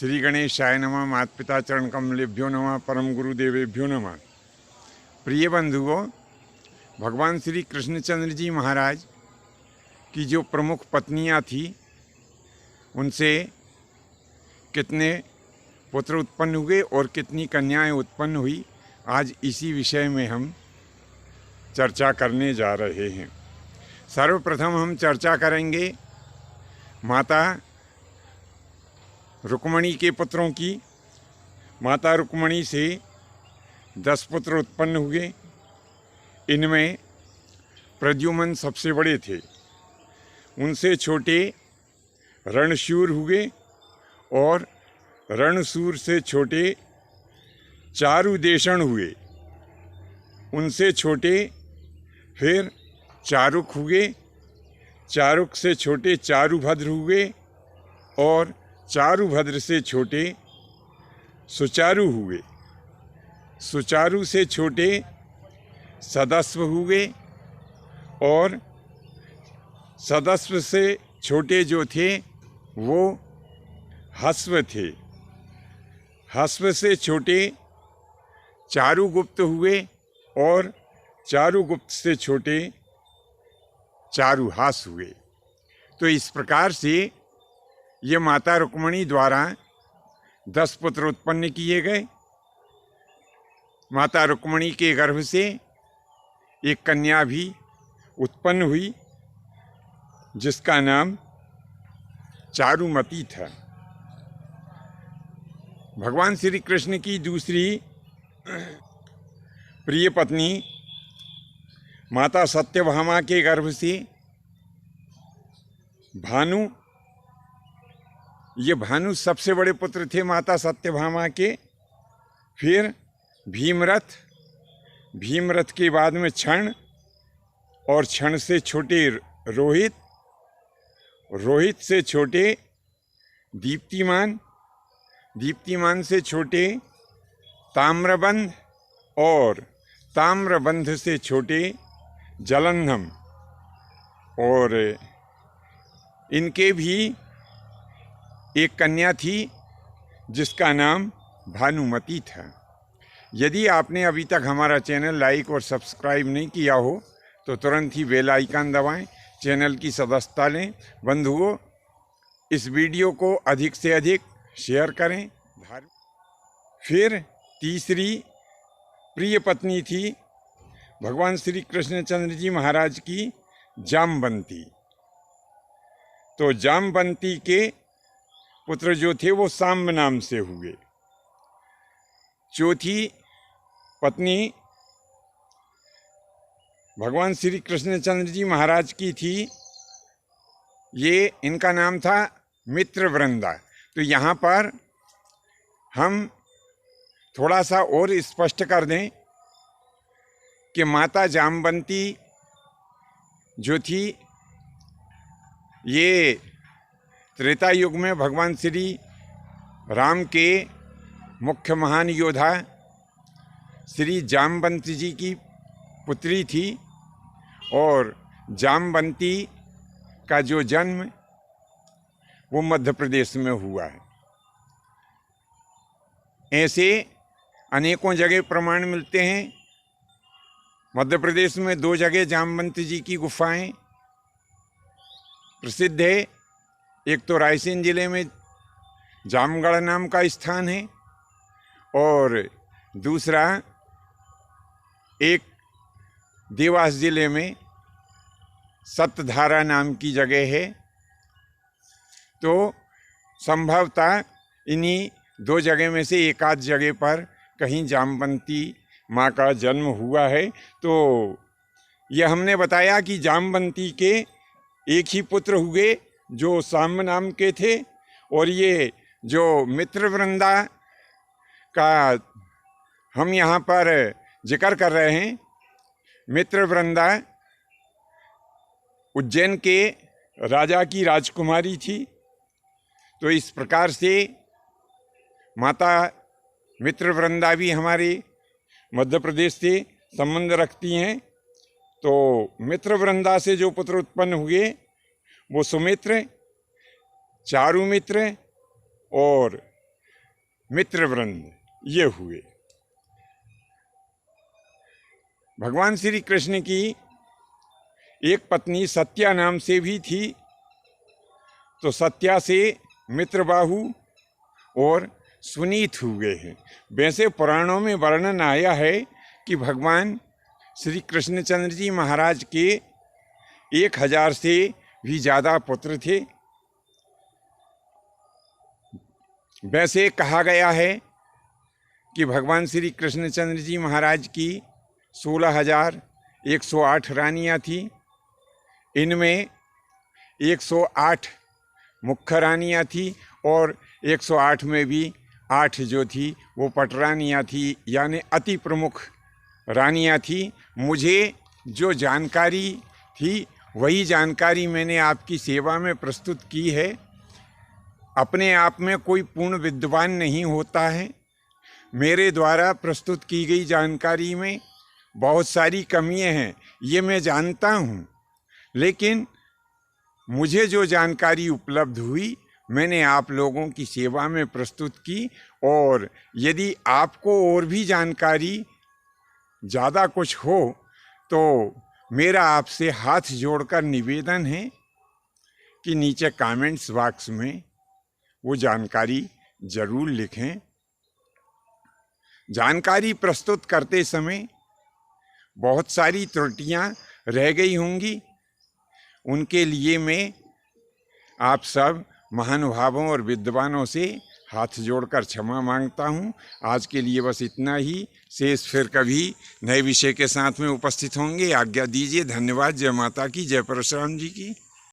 श्री गणेशाय नमः। माता पिता चरण कमलेभ्यो नमः। परम गुरुदेवेभ्यो नमः। प्रिय बंधुओं, भगवान श्री कृष्णचंद्र जी महाराज की जो प्रमुख पत्नियां थी, उनसे कितने पुत्र उत्पन्न हुए और कितनी कन्याएं उत्पन्न हुई, आज इसी विषय में हम चर्चा करने जा रहे हैं। सर्वप्रथम हम चर्चा करेंगे माता रुक्मणी के पुत्रों की। माता रुक्मणी से 10 पुत्र उत्पन्न हुए। इनमें प्रद्युम्न सबसे बड़े थे। उनसे छोटे रणशूर हुए और रणशूर से छोटे चारुदेषण हुए। उनसे छोटे फिर चारुक हुए। चारुक से छोटे चारुभद्र हुए और चारुभद्र से छोटे सुचारु हुए। सुचारु से छोटे सदस्व हुए और सदस्व से छोटे जो थे वो हस्व थे। हस्व से छोटे चारुगुप्त हुए और चारुगुप्त से छोटे चारुहास हुए। तो इस प्रकार से ये माता रुक्मणी द्वारा 10 पुत्र उत्पन्न किए गए। माता रुक्मणी के गर्भ से एक कन्या भी उत्पन्न हुई जिसका नाम चारुमती था। भगवान श्री कृष्ण की दूसरी प्रिय पत्नी माता सत्यभामा के गर्भ से भानु, ये भानु सबसे बड़े पुत्र थे माता सत्यभामा के। फिर भीमरथ, भीमरथ के बाद में क्षण और क्षण से छोटे रोहित, रोहित से छोटे दीप्तिमान, दीप्तिमान से छोटे ताम्रबंध और ताम्रबंध से छोटे जलंधम। और इनके भी एक कन्या थी जिसका नाम भानुमती था। यदि आपने अभी तक हमारा चैनल लाइक और सब्सक्राइब नहीं किया हो तो तुरंत ही बेल आइकन दबाएं, चैनल की सदस्यता लें। बंधुओं, इस वीडियो को अधिक से अधिक शेयर करें। फिर तीसरी प्रिय पत्नी थी भगवान श्री कृष्णचंद्र जी महाराज की जामवंती। तो जामवंती के पुत्र जो थे वो सांब नाम से हुए। चौथी पत्नी भगवान श्री कृष्णचंद्र जी महाराज की थी। ये इनका नाम था मित्रवृंदा। तो यहाँ पर हम थोड़ा सा और स्पष्ट कर दें कि माता जामवंती जो थी, ये त्रेता युग में भगवान श्री राम के मुख्य महान योद्धा श्री जामवंती जी की पुत्री थी। और जामवंती का जो जन्म वो मध्य प्रदेश में हुआ है। ऐसे अनेकों जगह प्रमाण मिलते हैं। मध्य प्रदेश में 2 जगह जामवंती जी की गुफाएं प्रसिद्ध है। एक तो रायसेन जिले में जामगढ़ नाम का स्थान है और दूसरा एक देवास जिले में सतधारा नाम की जगह है। तो संभवतः इन्हीं 2 जगह में से एक आध जगह पर कहीं जामवंती माँ का जन्म हुआ है। तो यह हमने बताया कि जामवंती के एक ही पुत्र हुए जो सांब नाम के थे। और ये जो मित्रवृंदा का हम यहाँ पर जिक्र कर रहे हैं, मित्रवृंदा उज्जैन के राजा की राजकुमारी थी। तो इस प्रकार से माता मित्रवृंदा भी हमारे मध्य प्रदेश से संबंध रखती हैं। तो मित्रवृंदा से जो पुत्र उत्पन्न हुए वो सुमित्र, चारुमित्र और मित्रवृंद ये हुए। भगवान श्री कृष्ण की एक पत्नी सत्या नाम से भी थी, तो सत्या से मित्रबाहु और सुनीत हुए हैं। वैसे पुराणों में वर्णन आया है कि भगवान श्री कृष्णचंद्र जी महाराज के 1000 से भी ज़्यादा पुत्र थे। वैसे कहा गया है कि भगवान श्री कृष्णचंद्र जी महाराज की 16,108 रानियाँ थीं। इनमें 108 मुख्य रानियाँ थीं और 108 में भी 8 जो थी वो पटरानियाँ थी, यानी अति प्रमुख रानियाँ थी। मुझे जो जानकारी थी वही जानकारी मैंने आपकी सेवा में प्रस्तुत की है। अपने आप में कोई पूर्ण विद्वान नहीं होता है। मेरे द्वारा प्रस्तुत की गई जानकारी में बहुत सारी कमियां हैं, ये मैं जानता हूँ, लेकिन मुझे जो जानकारी उपलब्ध हुई मैंने आप लोगों की सेवा में प्रस्तुत की। और यदि आपको और भी जानकारी ज़्यादा कुछ हो तो मेरा आपसे हाथ जोड़कर निवेदन है कि नीचे कमेंट्स बॉक्स में वो जानकारी ज़रूर लिखें। जानकारी प्रस्तुत करते समय बहुत सारी त्रुटियां रह गई होंगी, उनके लिए मैं आप सब महानुभावों और विद्वानों से हाथ जोड़कर क्षमा मांगता हूं। आज के लिए बस इतना ही। शेष फिर कभी नए विषय के साथ में उपस्थित होंगे। आज्ञा दीजिए। धन्यवाद। जय माता की, जय परशुराम जी की।